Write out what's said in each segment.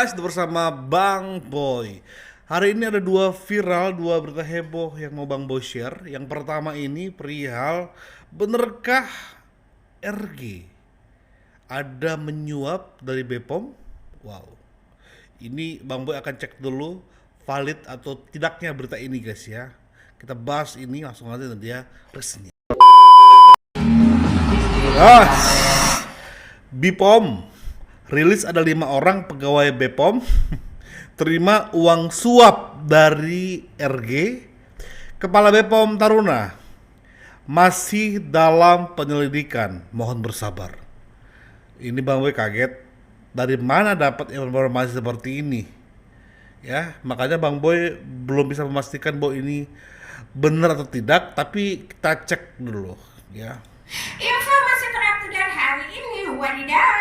guys, bersama Bang Boy. Hari ini ada dua berita heboh yang mau Bang Boy share. Yang pertama ini perihal benerkah RG ada menyuap dari BPOM? Wow. Ini Bang Boy akan cek dulu valid atau tidaknya berita ini guys ya. Kita bahas ini langsung aja nanti ya resmi. BPOM rilis ada 5 orang pegawai BPOM terima uang suap dari RG. Kepala BPOM Taruna masih dalam penyelidikan, mohon bersabar. Ini Bang Boy kaget, dari mana dapat informasi seperti ini? Ya, makanya Bang Boy belum bisa memastikan bahwa ini benar atau tidak, tapi kita cek dulu ya. Informasi terupdate hari ini, wadidaw.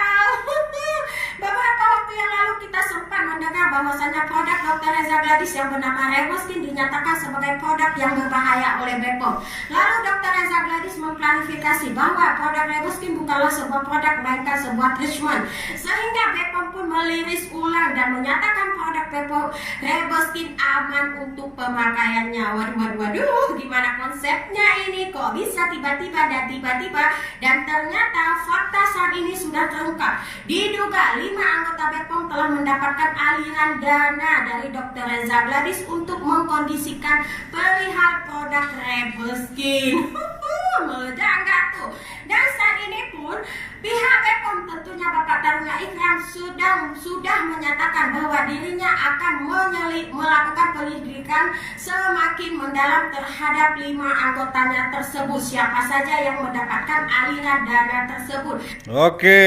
Beberapa waktu yang lalu kita sempat mendengar bahwasannya produk Dr. Reza Gladys yang bernama Reboskin dinyatakan sebagai produk yang berbahaya oleh BPOM. Lalu Dr. Reza Gladys mengklarifikasi bahwa produk Reboskin bukanlah sebuah produk melainkan sebuah treatment. Sehingga BPOM pun meliris ulang dan menyatakan produk Reboskin aman untuk pemakaiannya. Waduh, gimana konsepnya ini? Kok bisa tiba-tiba dan ternyata fakta saat ini sudah terungkap. Diduga 5 anggota BPOM telah mendapatkan aliran dana dari Dr. Reza Gladys untuk mengkondisikan perihal produk Reboskin. Meledak nggak tuh? Dan saat ini pun pihak BPOM, tentunya Bapak Taruna Ikram, sudah menyatakan bahwa dirinya akan melakukan penyelidikan semakin mendalam terhadap 5 anggotanya tersebut. Siapa saja yang mendapatkan aliran dana tersebut? Oke.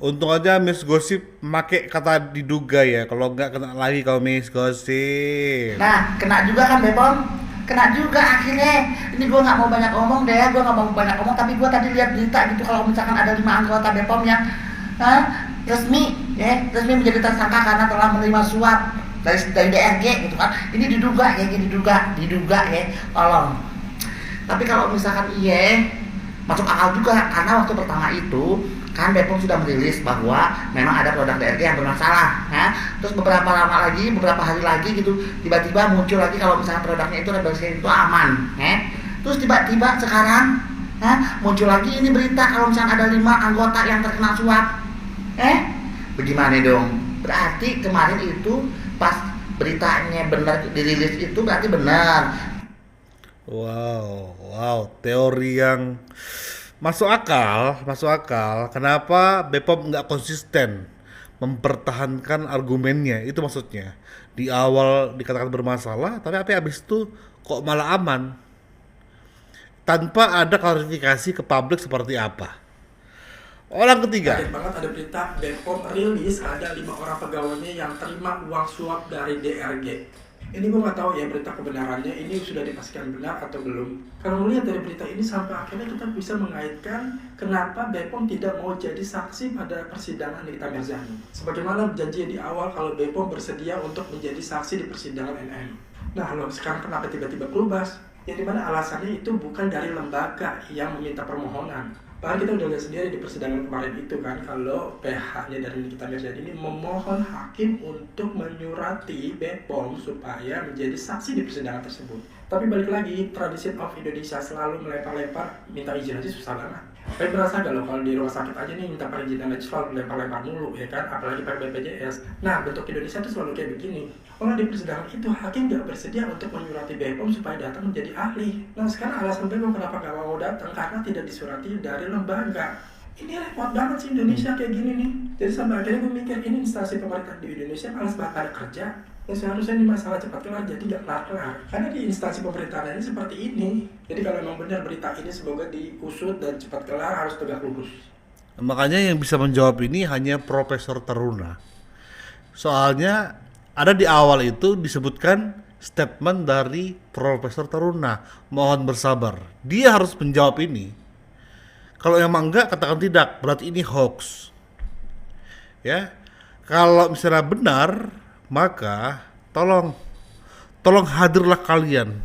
Untung aja Miss Gosip make kata diduga ya, kalau nggak kena lagi kalau Miss Gosip. Nah, kena juga kan BPOM? Kena juga akhirnya. Ini gue nggak mau banyak ngomong deh, tapi gue tadi lihat berita gitu kalau misalkan ada 5 anggota BPOM yang resmi menjadi tersangka karena telah menerima suap dari DRG gitu kan. Ini diduga ya, tolong. Tapi kalau misalkan masuk akal juga, karena waktu pertama itu kan BPOM sudah merilis bahwa memang ada produk DRG yang bermasalah. Terus beberapa hari lagi gitu, tiba-tiba muncul lagi kalau misalnya produknya itu Reboskin itu aman. Terus tiba-tiba sekarang muncul lagi ini berita kalau misalnya ada 5 anggota yang terkena suap. Bagaimana dong? Berarti kemarin itu pas beritanya benar dirilis itu berarti benar. Wow, teori yang masuk akal. Kenapa BPOM nggak konsisten mempertahankan argumennya? Itu maksudnya. Di awal dikatakan bermasalah, tapi habis itu kok malah aman? Tanpa ada klarifikasi ke publik seperti apa. Orang ketiga. Kaget banget ada berita BPOM rilis ada 5 orang pegawainya yang terima uang suap dari DRG. Ini gue nggak tahu ya berita kebenarannya ini sudah dipastikan benar atau belum. Kalau melihat dari berita ini sampai akhirnya kita bisa mengaitkan kenapa BPOM tidak mau jadi saksi pada persidangan Nikita Mirzani. Sebagaimana janji di awal kalau BPOM bersedia untuk menjadi saksi di persidangan NM. Nah loh, sekarang kenapa tiba-tiba berubah? Yang dimana alasannya itu bukan dari lembaga yang meminta permohonan. Bahkan kita udah lihat sendiri di persidangan kemarin itu kan, kalau PH-nya dari Nikita Mirzani ini memohon hakim untuk menyurati BPOM supaya menjadi saksi di persidangan tersebut. Tapi balik lagi, tradisi of Indonesia selalu melempar-lempar, minta izin aja susah banget. Tapi berasa gak loh kalau di rumah sakit aja nih minta perizinan aja selalu lempar-lempar mulu ya kan, apalagi pakai BPJS. Nah bentuk Indonesia tuh selalu kayak begini. Kalau di persidangan itu hakim gak bersedia untuk menyurati BPOM supaya datang menjadi ahli. Nah sekarang alasan BPOM kenapa gak mau datang karena tidak disurati dari lembaga. Ini repot banget sih Indonesia kayak gini nih. Jadi sampai akhirnya gue mikir ini instansi pemerintah di Indonesia malas banget pada kerja. Ya seharusnya ini masalah cepat kelar jadi gak kelar-kelar. Karena di instansi pemerintahan ini seperti ini. Jadi kalau memang benar berita ini semoga diusut dan cepat kelar, harus tegak lurus. Makanya yang bisa menjawab ini hanya Profesor Taruna. Soalnya ada di awal itu disebutkan statement dari Profesor Taruna, mohon bersabar. Dia harus menjawab ini. Kalau emang enggak, katakan tidak, berarti ini hoax. Ya. Kalau misalnya benar, maka tolong hadirlah kalian.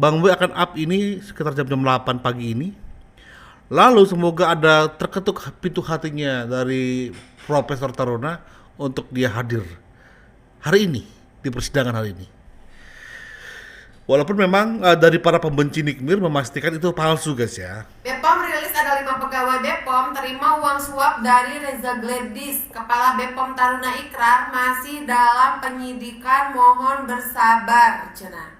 Bang Boy akan up ini sekitar jam 8 pagi ini. Lalu semoga ada terketuk pintu hatinya dari Profesor Taruna untuk dia hadir hari ini di persidangan hari ini. Walaupun memang dari para pembenci Nick Mir memastikan itu palsu guys ya. BPOM rilis ada 5 pegawai BPOM terima uang suap dari Reza Gladys. Kepala BPOM Taruna Ikrar masih dalam penyidikan, mohon bersabar. Cina.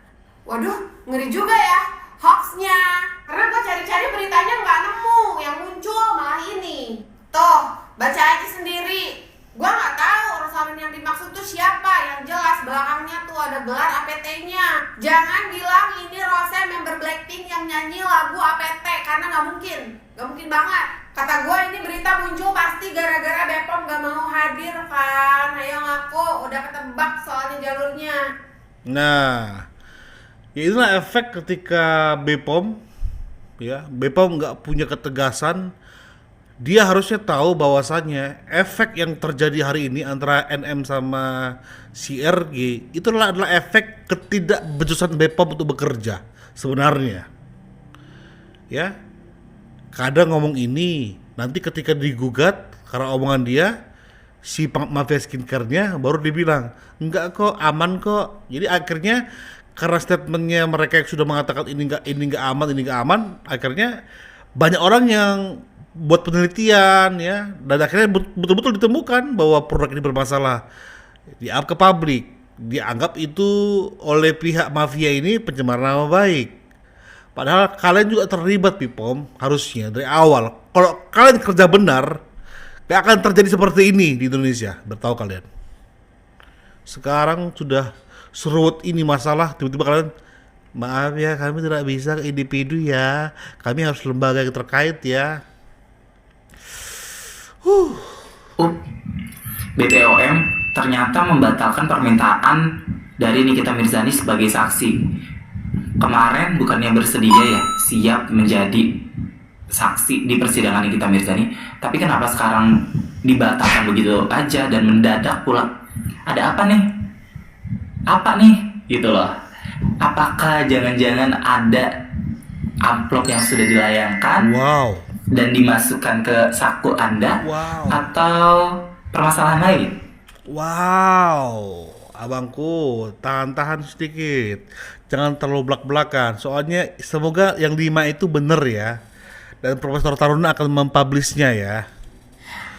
Waduh, ngeri juga ya hoaxnya. Karena gue cari-cari beritanya nggak nemu, yang muncul malah ini. Tuh, baca aja sendiri. Gua nggak tahu Rosalyn yang dimaksud tuh siapa. Yang jelas belakangnya tuh ada gelar APT-nya. Jangan bilang ini Rose member Blackpink yang nyanyi lagu APT, karena nggak mungkin banget. Kata gua ini berita muncul pasti gara-gara BPOM gak mau hadir kan. Ayo ngaku, udah ketebak soalnya jalurnya. Nah, ya itulah efek ketika BPOM nggak punya ketegasan. Dia harusnya tahu bahwasannya efek yang terjadi hari ini antara NM sama si RG itu adalah efek ketidakbecusan BPOM untuk bekerja sebenarnya. Ya, kadang ngomong ini, nanti ketika digugat karena omongan dia, si mafia skincare-nya baru dibilang enggak kok, aman kok. Jadi akhirnya karena statementnya mereka yang sudah mengatakan ini enggak aman, akhirnya banyak orang yang buat penelitian ya, dan akhirnya betul-betul ditemukan bahwa produk ini bermasalah, dianggap ke publik, dianggap itu oleh pihak mafia ini pencemaran nama baik. Padahal kalian juga terlibat BPOM harusnya dari awal. Kalau kalian kerja benar, gak akan terjadi seperti ini di Indonesia. Bertahu kalian. Sekarang sudah seruat ini masalah, tiba-tiba kalian, maaf ya, kami tidak bisa ke individu ya, kami harus lembaga yang terkait ya. BPOM ternyata membatalkan permintaan dari Nikita Mirzani sebagai saksi. Kemarin bukannya bersedia ya, siap menjadi saksi di persidangan Nikita Mirzani, tapi kenapa sekarang dibatalkan begitu aja dan mendadak pula? Ada apa nih? Gitu loh. Apakah jangan-jangan ada amplop yang sudah dilayangkan? Wow. Dan dimasukkan ke saku Anda? Wow. Atau permasalahan lain? Wow, abangku, tahan sedikit, jangan terlalu belak-belakan. Soalnya semoga yang 5 itu bener ya, dan Profesor Taruna akan mempublishnya ya.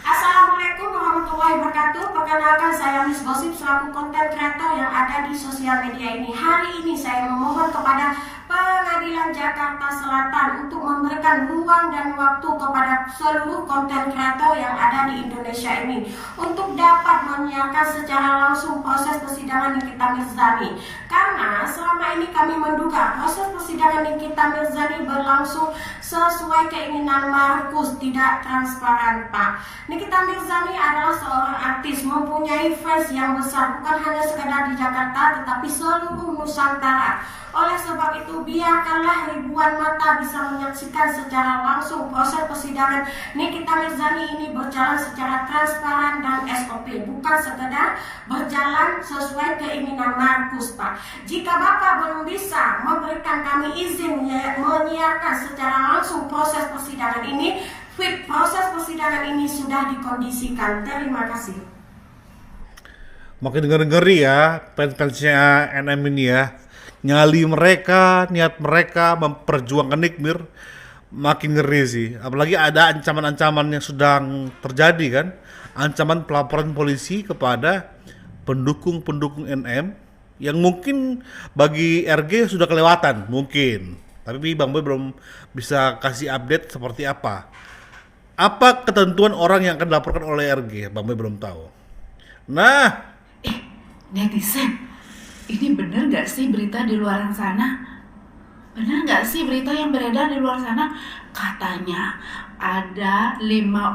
Assalamualaikum warahmatullahi wabarakatuh. Perkenalkan saya Miss Gosip selaku konten kreator yang ada di sosial media ini. Hari ini saya memohon kepada Pengadilan Jakarta Selatan untuk memberikan ruang dan waktu kepada seluruh konten kreator yang ada di Indonesia ini untuk dapat menyiarkan secara langsung proses persidangan Nikita Mirzani. Karena selama ini kami menduga proses persidangan Nikita Mirzani berlangsung sesuai keinginan Markus, tidak transparan, Pak. Nikita Mirzani adalah seorang artis, mempunyai fans yang besar, bukan hanya sekedar di Jakarta tetapi seluruh Nusantara. Oleh sebab itu, biarkanlah ribuan mata bisa menyaksikan secara langsung proses persidangan Nikita Mirzani ini berjalan secara transparan dan SOP, bukan sekedar berjalan sesuai keinginan Markus, Pak. Jika Bapak belum bisa memberikan kami izin menyiarkan secara langsung proses persidangan ini, proses persidangan ini sudah dikondisikan. Terima kasih. Makin ngeri ya fans-fansnya NM ini ya. Nyali mereka, niat mereka memperjuangkan Nick Mir makin ngeri sih. Apalagi ada ancaman-ancaman yang sedang terjadi kan. Ancaman pelaporan polisi kepada pendukung-pendukung NM yang mungkin bagi RG sudah kelewatan mungkin. Tapi Bang Boy belum bisa kasih update seperti apa. Apa ketentuan orang yang akan dilaporkan oleh RG? Bang Boy belum tahu. Nah, netizen, ini bener gak sih berita di luar sana? Bener gak sih berita yang beredar di luar sana? Katanya ada 5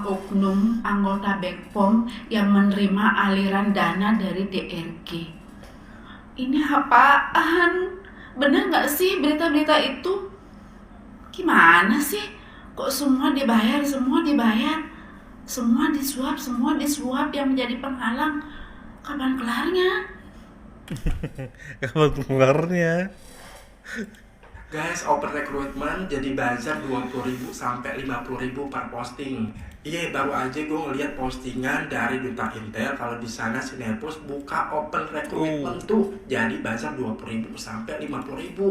oknum anggota BPOM yang menerima aliran dana dari DRG. Ini apaan? Bener gak sih berita-berita itu? Gimana sih? Kok semua dibayar? Semua disuap yang menjadi penghalang. Kapan kelarnya? kalau keluarnya Guys, open recruitment jadi buzzer 20.000 sampai 50.000 per posting. Iya, baru aja gue ngeliat postingan dari Duta Intel kalau di sana si Nepos buka open recruitment tuh, jadi bazar 20.000 sampai 50.000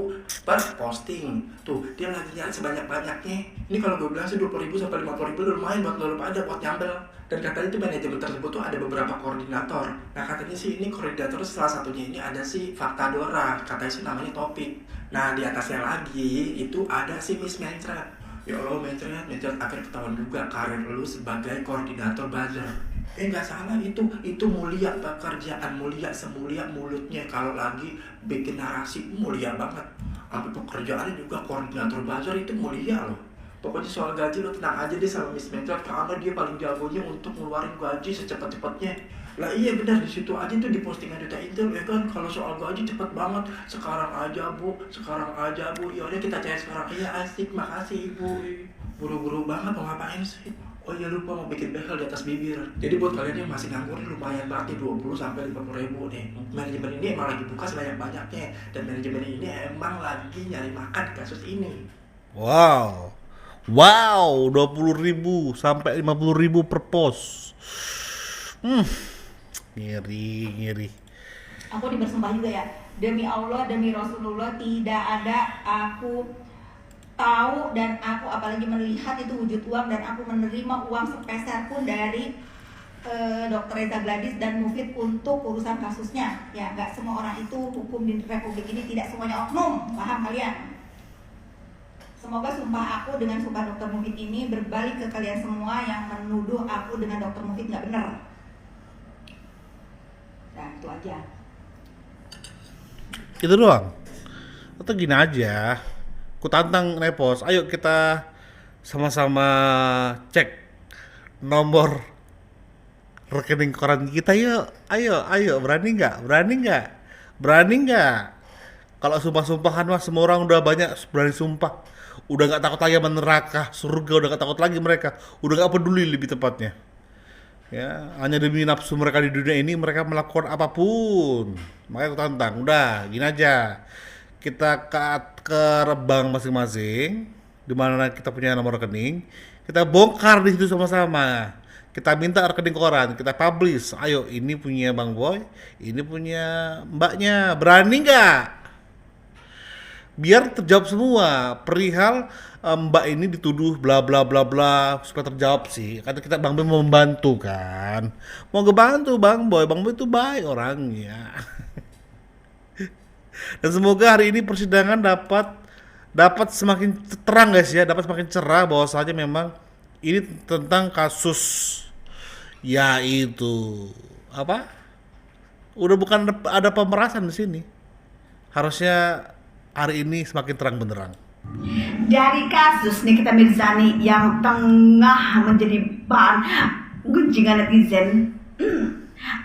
per posting. Tuh, dia lagi nyari sebanyak-banyaknya. Ini kalau gue bilang sih 20.000 sampai 50.000 lumayan buat lo pada buat nyambel. Dan katanya itu manajemen tersebut tuh ada beberapa koordinator. Nah katanya sih ini koordinator salah satunya ini ada si Faktadora, katanya sih namanya Topik. Nah di atasnya lagi itu ada si Miss Mentret. Ya Allah, Mentret akhirnya ketahuan juga karir lu sebagai koordinator buzzer. Nggak salah, itu mulia pekerjaan, mulia semulia mulutnya. Kalau lagi bikin narasi mulia banget. Sampai pekerjaannya juga koordinator buzzer itu mulia loh. Pokoknya soal gaji lo tenang aja deh sama Miss Mentret, karena dia paling jagonya untuk ngeluarin gaji secepat-cepatnya. Lah iya benar, di situ aja tuh di postingan Duta Intel ya kan, kalau soal gaji cepet banget. Sekarang aja bu. Ya udah kita cari sekarang. Iya asik, makasih ibu. Buru-buru banget mau ngapain sih? Oh iya lupa mau bikin behel di atas bibir. Jadi buat kalian yang masih nganggur lumayan banget nih 20 sampai 50.000 nih. Manajemen ini emang lagi buka sebanyak-banyaknya, dan manajemen ini emang lagi nyari makan kasus ini. Wow, 20.000 sampai 50.000 per pos. Ngeri. Aku bersumpah juga ya, demi Allah, demi Rasulullah, tidak ada aku tahu dan aku apalagi melihat itu wujud uang, dan aku menerima uang sepeser pun dari Dr. Reza Gladys dan Mufid untuk urusan kasusnya. Ya, nggak semua orang itu hukum di Republik ini tidak semuanya oknum, paham kalian? Semoga sumpah aku dengan sumpah Dr. Mufid ini berbalik ke kalian semua yang menuduh aku dengan Dr. Mufid nggak benar. Nah, itu aja. Itu doang. Atau gini aja, ku tantang Nepos, ayo kita sama-sama cek nomor rekening koran kita yuk. Ayo, berani nggak? Kalau sumpah-sumpahan mah semua orang udah banyak berani sumpah. Udah nggak takut lagi sama neraka, surga udah nggak takut lagi mereka. Udah nggak peduli lebih tepatnya. Ya, hanya demi nafsu mereka di dunia ini mereka melakukan apapun. Makanya aku tantang, udah gini aja. Kita ke bank masing-masing di mana kita punya nomor rekening. Kita bongkar di situ sama-sama. Kita minta rekening koran, kita publish. Ayo, ini punya Bang Boy, ini punya mbaknya. Berani nggak? Biar terjawab semua perihal mbak ini dituduh bla bla bla bla, supaya terjawab sih. Karena kita Bang Boy mau membantu kan, mau ngebantu Bang Boy itu baik orangnya. Dan semoga hari ini persidangan dapat semakin terang guys ya, dapat semakin cerah bahwasanya memang ini tentang kasus yaitu apa? Udah bukan ada pemerasan di sini. Harusnya hari ini semakin terang benderang. Dari kasus Nikita Mirzani yang tengah menjadi bahan gunjingan netizen,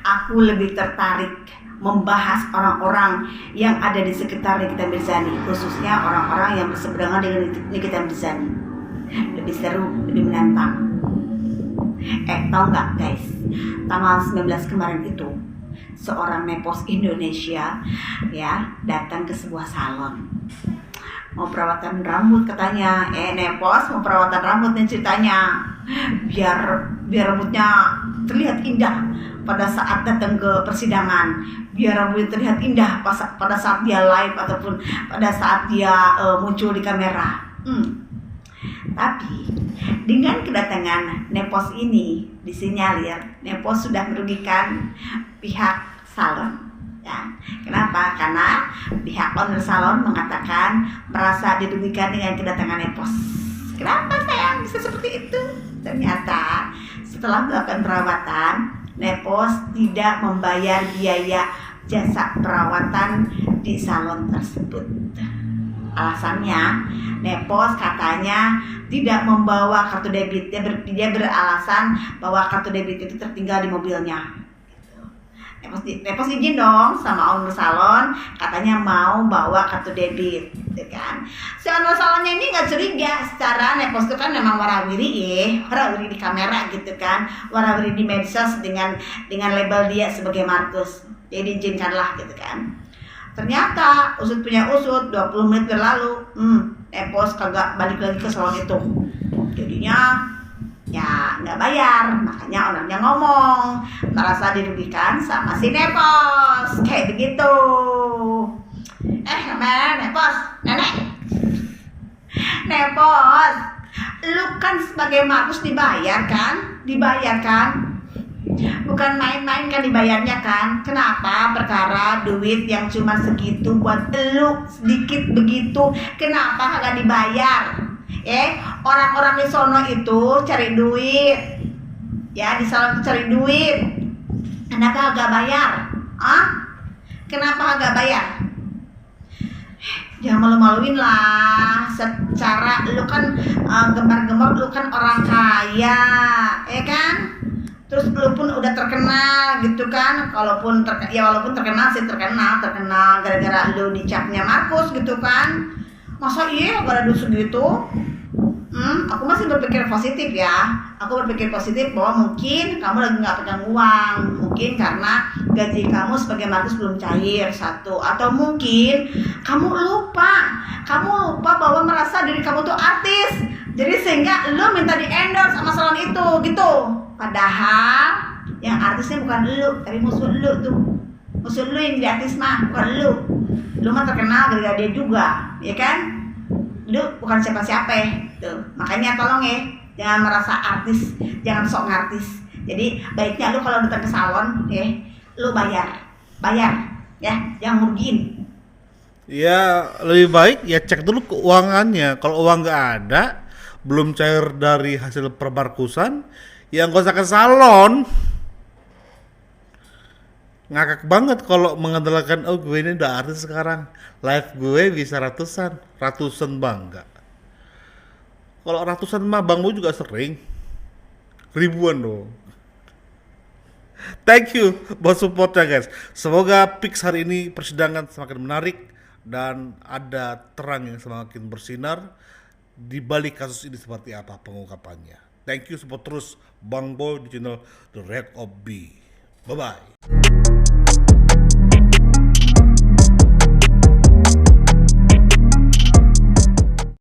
aku lebih tertarik membahas orang-orang yang ada di sekitar Nikita Mirzani, khususnya orang-orang yang berseberangan dengan Nikita Mirzani. Lebih seru, lebih menantang. Tahu nggak guys, tanggal 19 kemarin itu seorang Nepos Indonesia ya datang ke sebuah salon mau perawatan rambut katanya. Nepos mau perawatan rambut nih ceritanya, biar rambutnya terlihat indah pada saat datang ke persidangan, biar rambutnya terlihat indah pada saat dia live ataupun pada saat dia muncul di kamera. Tapi dengan kedatangan Nepos ini disinyalir Nepos sudah merugikan pihak salon. Ya. Kenapa? Karena pihak owner salon mengatakan merasa dirugikan dengan kedatangan Nepos. Kenapa sayang bisa seperti itu? Ternyata setelah melakukan perawatan, Nepos tidak membayar biaya jasa perawatan di salon tersebut. Alasannya, Nepos katanya tidak membawa kartu debit. Dia beralasan bahwa kartu debit itu tertinggal di mobilnya. Nepos izin dong sama owner salon, katanya mau bawa kartu debit, gitu kan. Si owner salonnya ini nggak curiga, secara Nepos itu kan memang warawiri di kamera gitu kan, warawiri di medsos dengan label dia sebagai Markus. Jadi izinkanlah gitu kan. Ternyata usut punya usut, 20 menit berlalu, Nepos kagak balik lagi ke salon itu. Jadinya ya nggak bayar. Makanya ownernya ngomong merasa dirugikan sama si Nepos kayak begitu. Nepos, nenek. Nepos, lu kan sebagai Markus dibayar kan? Bukan main-main kan dibayarnya kan? Kenapa perkara duit yang cuma segitu buat lu sedikit begitu, kenapa kagak dibayar? Orang-orang di sono itu cari duit, ya di salon itu cari duit. Kenapa kagak bayar? Kenapa kagak bayar? Jangan malu-maluin lah. Secara lu kan gembar-gembar, lu kan orang kaya, ya kan? Terus lu pun udah terkenal gitu kan. Walaupun terkenal sih terkenal gara-gara lu dicapnya Markus gitu kan. Masa iya gak ada duit segitu? Aku masih berpikir positif ya. Aku berpikir positif bahwa mungkin kamu lagi nggak pegang uang, mungkin karena gaji kamu sebagai Markus belum cair satu, atau mungkin kamu lupa bahwa merasa diri kamu tuh artis, jadi sehingga lu minta di endorse sama salon itu gitu. Padahal yang artisnya bukan lu, tapi musuh lu tuh. Musuh lu yang jadi artis mah bukan lu. Lu mah terkenal gara-gara dia juga, ya kan? Lu bukan siapa-siapa tuh. Makanya tolong ya, jangan merasa artis, jangan sok ngartis. Jadi baiknya lu kalau datang ke salon ya, lu bayar ya, jangan rugiin. Ya lebih baik ya cek dulu keuangannya. Kalau uang nggak ada, belum cair dari hasil permarkusan, ya nggak usah ke salon. Ngakak banget kalau mengandalkan gue ini udah artis sekarang, live gue bisa ratusan bangga. Kalau ratusan mah Bang Bo juga sering, ribuan dong. Thank you buat supportnya guys. Semoga Pix hari ini persidangan semakin menarik dan ada terang yang semakin bersinar di balik kasus ini seperti apa pengungkapannya. Thank you, support terus Bang Bo di channel The Red of B. Bye bye.